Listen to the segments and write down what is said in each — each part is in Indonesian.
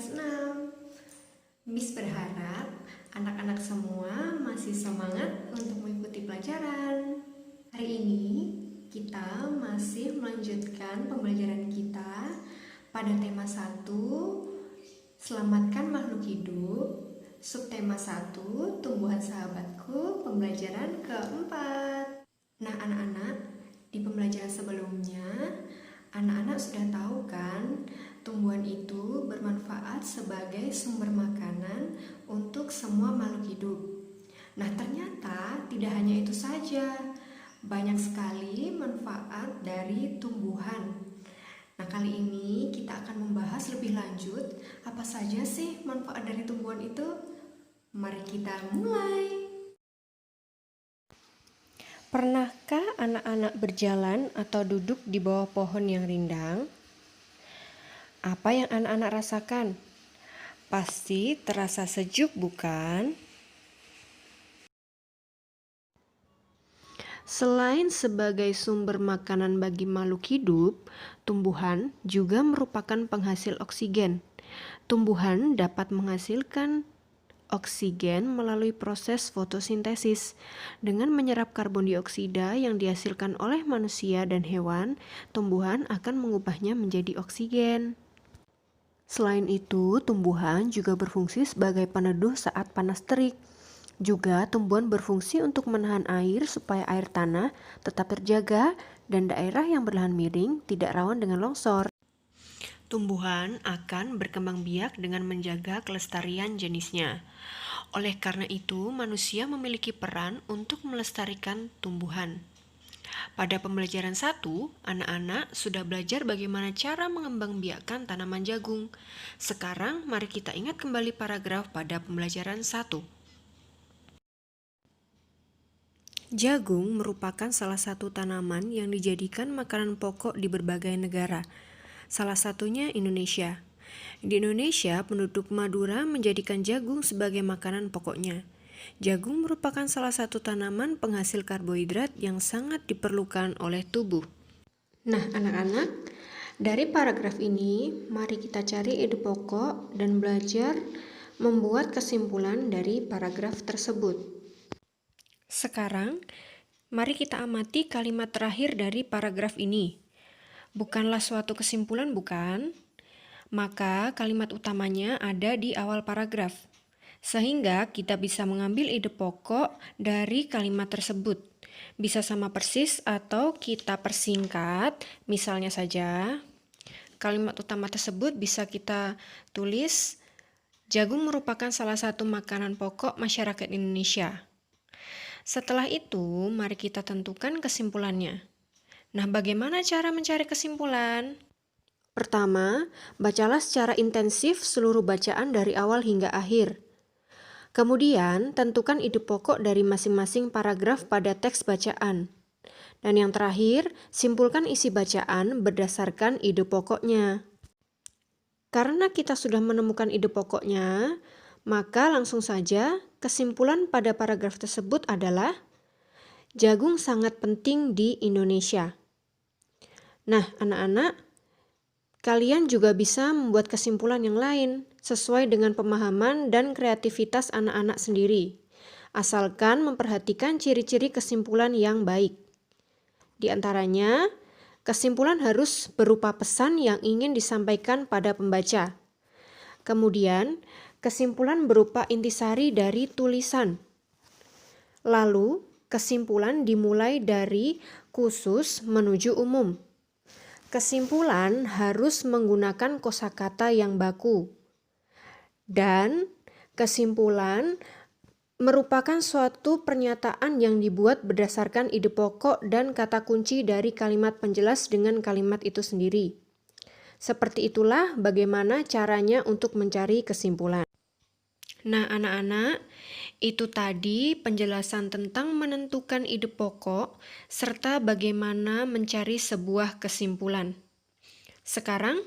kelas 6. Miss berharap anak-anak semua masih semangat untuk mengikuti pelajaran. Hari ini kita masih melanjutkan pembelajaran kita pada tema 1, Selamatkan Makhluk Hidup, subtema 1, Tumbuhan Sahabatku, pembelajaran keempat. Nah anak-anak, di pembelajaran sebelumnya, anak-anak sudah tahu kan, tumbuhan itu bermanfaat sebagai sumber makanan untuk semua makhluk hidup. Nah ternyata tidak hanya itu saja, banyak sekali manfaat dari tumbuhan. Nah kali ini kita akan membahas lebih lanjut apa saja sih manfaat dari tumbuhan itu. Mari kita mulai. Pernahkah anak-anak berjalan atau duduk di bawah pohon yang rindang? Apa yang anak-anak rasakan? Pasti terasa sejuk, bukan? Selain sebagai sumber makanan bagi makhluk hidup, tumbuhan juga merupakan penghasil oksigen. Tumbuhan dapat menghasilkan oksigen melalui proses fotosintesis. Dengan menyerap karbon dioksida yang dihasilkan oleh manusia dan hewan, tumbuhan akan mengubahnya menjadi oksigen. Selain itu, tumbuhan juga berfungsi sebagai peneduh saat panas terik. Juga tumbuhan berfungsi untuk menahan air supaya air tanah tetap terjaga dan daerah yang berlahan miring tidak rawan dengan longsor. Tumbuhan akan berkembang biak dengan menjaga kelestarian jenisnya. Oleh karena itu, manusia memiliki peran untuk melestarikan tumbuhan. Pada pembelajaran 1, anak-anak sudah belajar bagaimana cara mengembangbiakkan tanaman jagung. Sekarang, mari kita ingat kembali paragraf pada pembelajaran 1. Jagung merupakan salah satu tanaman yang dijadikan makanan pokok di berbagai negara. Salah satunya Indonesia. Di Indonesia, penduduk Madura menjadikan jagung sebagai makanan pokoknya. Jagung merupakan salah satu tanaman penghasil karbohidrat yang sangat diperlukan oleh tubuh. Nah, anak-anak, dari paragraf ini, mari kita cari ide pokok dan belajar membuat kesimpulan dari paragraf tersebut. Sekarang, mari kita amati kalimat terakhir dari paragraf ini. Bukanlah suatu kesimpulan, bukan? Maka kalimat utamanya ada di awal paragraf. Sehingga kita bisa mengambil ide pokok dari kalimat tersebut. Bisa sama persis atau kita persingkat. Misalnya saja, kalimat utama tersebut bisa kita tulis, jagung merupakan salah satu makanan pokok masyarakat Indonesia. Setelah itu, mari kita tentukan kesimpulannya. Nah, bagaimana cara mencari kesimpulan? Pertama, bacalah secara intensif seluruh bacaan dari awal hingga akhir. Kemudian, tentukan ide pokok dari masing-masing paragraf pada teks bacaan. Dan yang terakhir, simpulkan isi bacaan berdasarkan ide pokoknya. Karena kita sudah menemukan ide pokoknya, maka langsung saja kesimpulan pada paragraf tersebut adalah jagung sangat penting di Indonesia. Nah, anak-anak, kalian juga bisa membuat kesimpulan yang lain sesuai dengan pemahaman dan kreativitas anak-anak sendiri, asalkan memperhatikan ciri-ciri kesimpulan yang baik. Di antaranya, kesimpulan harus berupa pesan yang ingin disampaikan pada pembaca. Kemudian, kesimpulan berupa intisari dari tulisan. Lalu, kesimpulan dimulai dari khusus menuju umum. Kesimpulan harus menggunakan kosakata yang baku. Dan kesimpulan merupakan suatu pernyataan yang dibuat berdasarkan ide pokok dan kata kunci dari kalimat penjelas dengan kalimat itu sendiri. Seperti itulah bagaimana caranya untuk mencari kesimpulan. Nah, anak-anak, itu tadi penjelasan tentang menentukan ide pokok serta bagaimana mencari sebuah kesimpulan. Sekarang,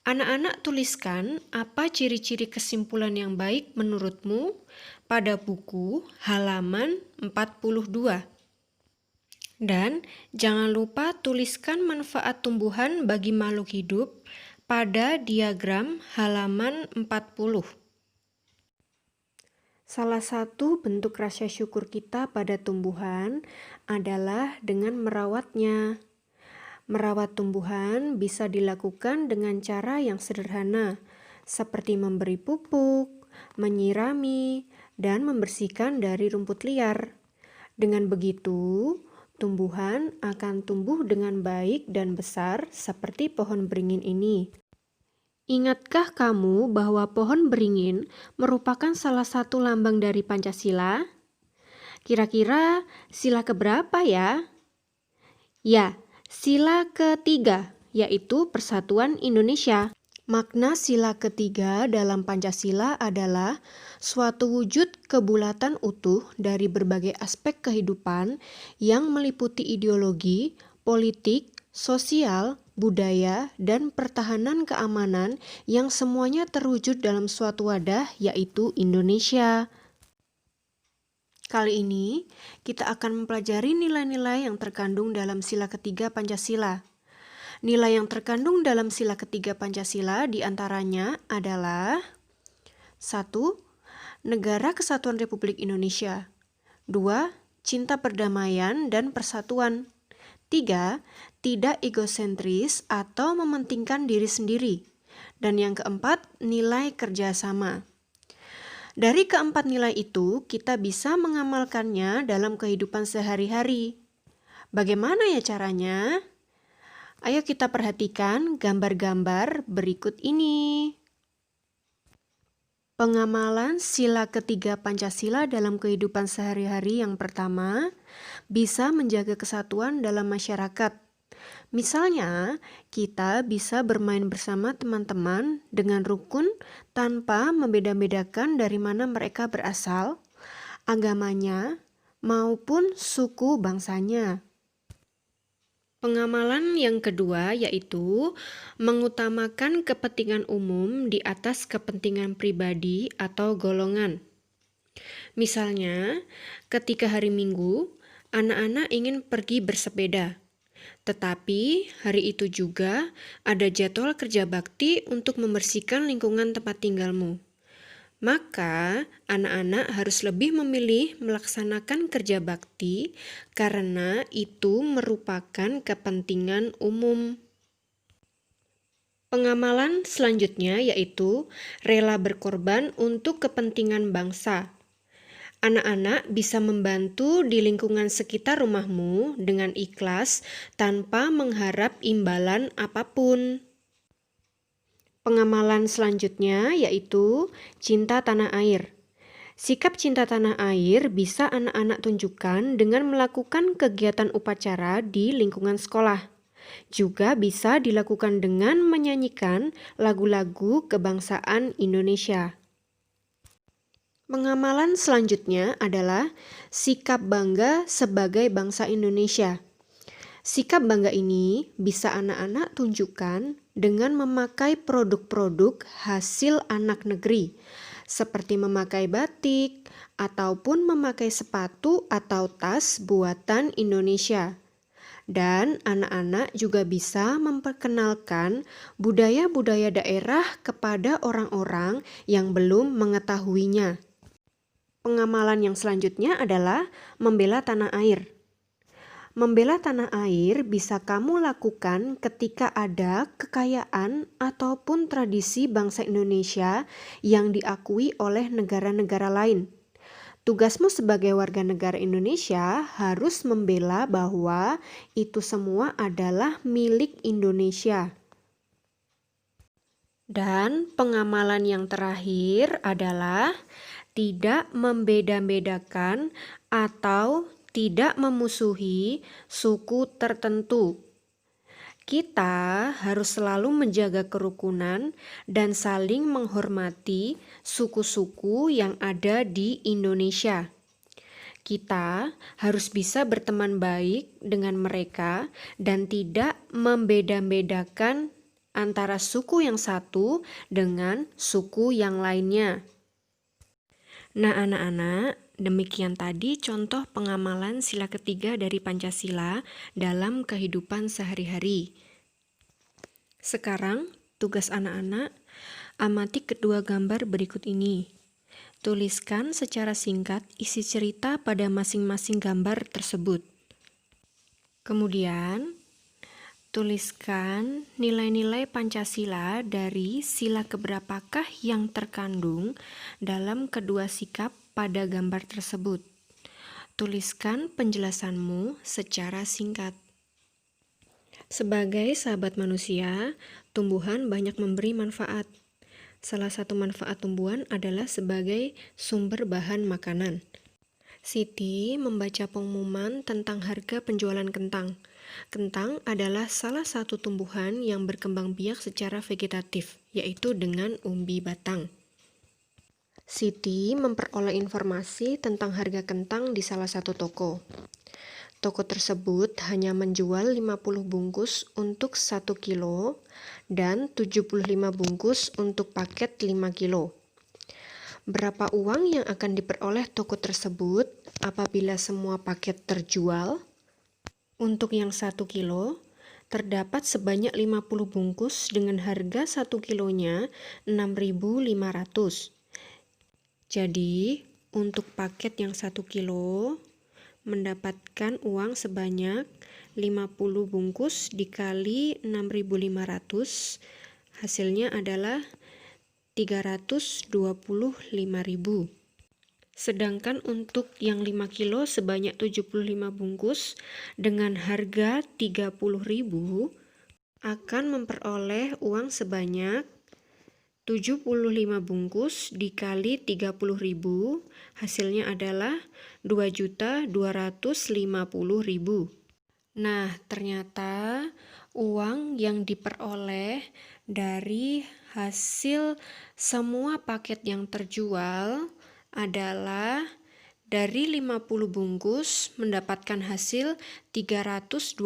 anak-anak tuliskan apa ciri-ciri kesimpulan yang baik menurutmu pada buku halaman 42. Dan jangan lupa tuliskan manfaat tumbuhan bagi makhluk hidup pada diagram halaman 40. Salah satu bentuk rasa syukur kita pada tumbuhan adalah dengan merawatnya. Merawat tumbuhan bisa dilakukan dengan cara yang sederhana, seperti memberi pupuk, menyirami, dan membersihkan dari rumput liar. Dengan begitu, tumbuhan akan tumbuh dengan baik dan besar seperti pohon beringin ini. Ingatkah kamu bahwa pohon beringin merupakan salah satu lambang dari Pancasila? Kira-kira sila keberapa ya? Ya, sila ketiga, yaitu Persatuan Indonesia. Makna sila ketiga dalam Pancasila adalah suatu wujud kebulatan utuh dari berbagai aspek kehidupan yang meliputi ideologi, politik, sosial, budaya, dan pertahanan keamanan yang semuanya terwujud dalam suatu wadah, yaitu Indonesia. Kali ini, kita akan mempelajari nilai-nilai yang terkandung dalam sila ketiga Pancasila. Nilai yang terkandung dalam sila ketiga Pancasila diantaranya adalah 1. Negara Kesatuan Republik Indonesia. 2. Cinta perdamaian dan persatuan. 3. Tidak egosentris atau mementingkan diri sendiri. Dan yang keempat, nilai kerjasama. Dari keempat nilai itu, kita bisa mengamalkannya dalam kehidupan sehari-hari. Bagaimana ya caranya? Ayo kita perhatikan gambar-gambar berikut ini. Pengamalan sila ketiga Pancasila dalam kehidupan sehari-hari yang pertama, bisa menjaga kesatuan dalam masyarakat. Misalnya, kita bisa bermain bersama teman-teman dengan rukun tanpa membeda-bedakan dari mana mereka berasal, agamanya, maupun suku bangsanya. Pengamalan yang kedua yaitu mengutamakan kepentingan umum di atas kepentingan pribadi atau golongan. Misalnya, ketika hari Minggu, anak-anak ingin pergi bersepeda. Tetapi hari itu juga ada jadwal kerja bakti untuk membersihkan lingkungan tempat tinggalmu. Maka, anak-anak harus lebih memilih melaksanakan kerja bakti karena itu merupakan kepentingan umum. Pengamalan selanjutnya yaitu rela berkorban untuk kepentingan bangsa. Anak-anak bisa membantu di lingkungan sekitar rumahmu dengan ikhlas tanpa mengharap imbalan apapun. Pengamalan selanjutnya yaitu cinta tanah air. Sikap cinta tanah air bisa anak-anak tunjukkan dengan melakukan kegiatan upacara di lingkungan sekolah. Juga bisa dilakukan dengan menyanyikan lagu-lagu kebangsaan Indonesia. Pengamalan selanjutnya adalah sikap bangga sebagai bangsa Indonesia. Sikap bangga ini bisa anak-anak tunjukkan dengan memakai produk-produk hasil anak negeri, seperti memakai batik ataupun memakai sepatu atau tas buatan Indonesia. Dan anak-anak juga bisa memperkenalkan budaya-budaya daerah kepada orang-orang yang belum mengetahuinya. Pengamalan yang selanjutnya adalah membela tanah air. Membela tanah air bisa kamu lakukan ketika ada kekayaan ataupun tradisi bangsa Indonesia yang diakui oleh negara-negara lain. Tugasmu sebagai warga negara Indonesia harus membela bahwa itu semua adalah milik Indonesia. Dan pengamalan yang terakhir adalah tidak membeda-bedakan atau tidak memusuhi suku tertentu. Kita harus selalu menjaga kerukunan dan saling menghormati suku-suku yang ada di Indonesia. Kita harus bisa berteman baik dengan mereka dan tidak membeda-bedakan antara suku yang satu dengan suku yang lainnya. Nah, anak-anak, demikian tadi contoh pengamalan sila ketiga dari Pancasila dalam kehidupan sehari-hari. Sekarang, Tugas anak-anak, amati kedua gambar berikut ini. Tuliskan secara singkat isi cerita pada masing-masing gambar tersebut. Kemudian, tuliskan nilai-nilai Pancasila dari sila keberapakah yang terkandung dalam kedua sikap pada gambar tersebut. Tuliskan penjelasanmu secara singkat. Sebagai sahabat manusia, tumbuhan banyak memberi manfaat. Salah satu manfaat tumbuhan adalah sebagai sumber bahan makanan. Siti membaca pengumuman tentang harga penjualan kentang. Kentang adalah salah satu tumbuhan yang berkembang biak secara vegetatif, yaitu dengan umbi batang. Siti memperoleh informasi tentang harga kentang di salah satu toko. Toko tersebut hanya menjual 50 bungkus untuk 1 kilo dan 75 bungkus untuk paket 5 kilo. Berapa uang yang akan diperoleh toko tersebut apabila semua paket terjual? Untuk yang 1 kilo, terdapat sebanyak 50 bungkus dengan harga 1 kilonya 6.500. Jadi, untuk paket yang 1 kilo, mendapatkan uang sebanyak 50 bungkus dikali 6.500, hasilnya adalah 325.000. Sedangkan untuk yang 5 kilo sebanyak 75 bungkus dengan harga 30.000 akan memperoleh uang sebanyak 75 bungkus dikali 30.000, hasilnya adalah 2.250.000. Nah, ternyata uang yang diperoleh dari hasil semua paket yang terjual adalah dari 50 bungkus mendapatkan hasil 325.000,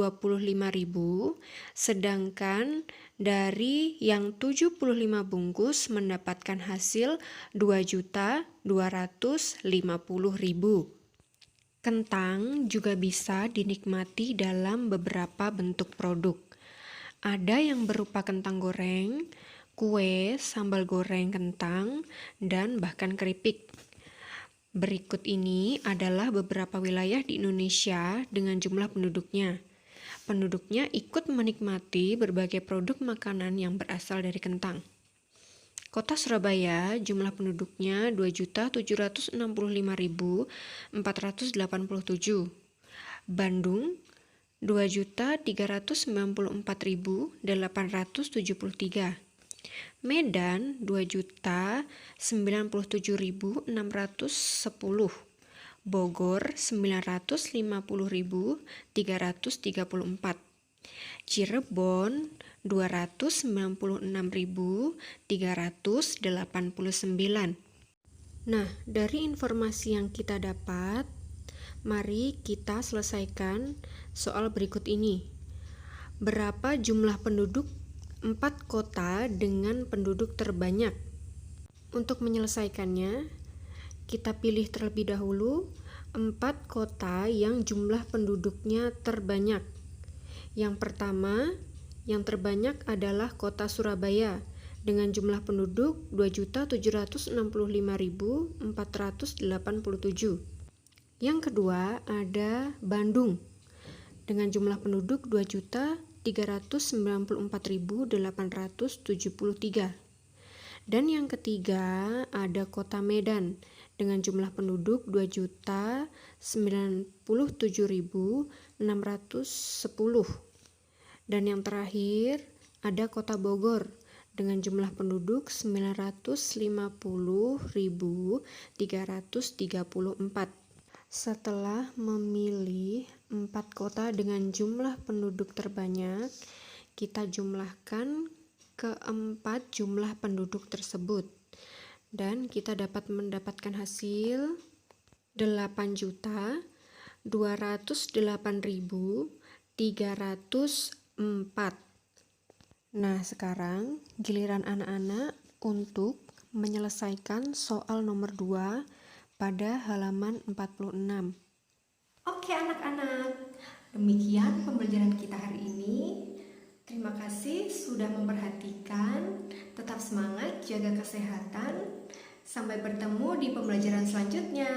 sedangkan dari yang 75 bungkus mendapatkan hasil 2.250.000. Kentang juga bisa dinikmati dalam beberapa bentuk produk. Ada yang berupa kentang goreng, kue, sambal goreng kentang, dan bahkan keripik. Berikut ini adalah beberapa wilayah di Indonesia dengan jumlah penduduknya. Penduduknya ikut menikmati berbagai produk makanan yang berasal dari kentang. Kota Surabaya, jumlah penduduknya 2.765.487. Bandung, 2.394.873. Medan 2.097.610, Bogor 950.334, Cirebon 296.389. Nah, dari informasi yang kita dapat, mari kita selesaikan soal berikut ini. Berapa jumlah penduduk 4 kota dengan penduduk terbanyak? Untuk menyelesaikannya, kita pilih terlebih dahulu 4 kota yang jumlah penduduknya terbanyak. Yang pertama, yang terbanyak adalah kota Surabaya dengan jumlah penduduk 2.765.487. Yang kedua ada Bandung dengan jumlah penduduk 2.394.873. Dan yang ketiga ada kota Medan dengan jumlah penduduk 2.097.610. Dan yang terakhir ada kota Bogor dengan jumlah penduduk 950.334. Setelah memilih 4 kota dengan jumlah penduduk terbanyak, kita jumlahkan keempat jumlah penduduk tersebut dan kita dapat mendapatkan hasil 8.208.304. Nah, sekarang giliran anak-anak untuk menyelesaikan soal nomor 2 pada halaman 46. Oke anak-anak, demikian pembelajaran kita hari ini. Terima kasih sudah memperhatikan jaga kesehatan. Sampai bertemu di pembelajaran selanjutnya.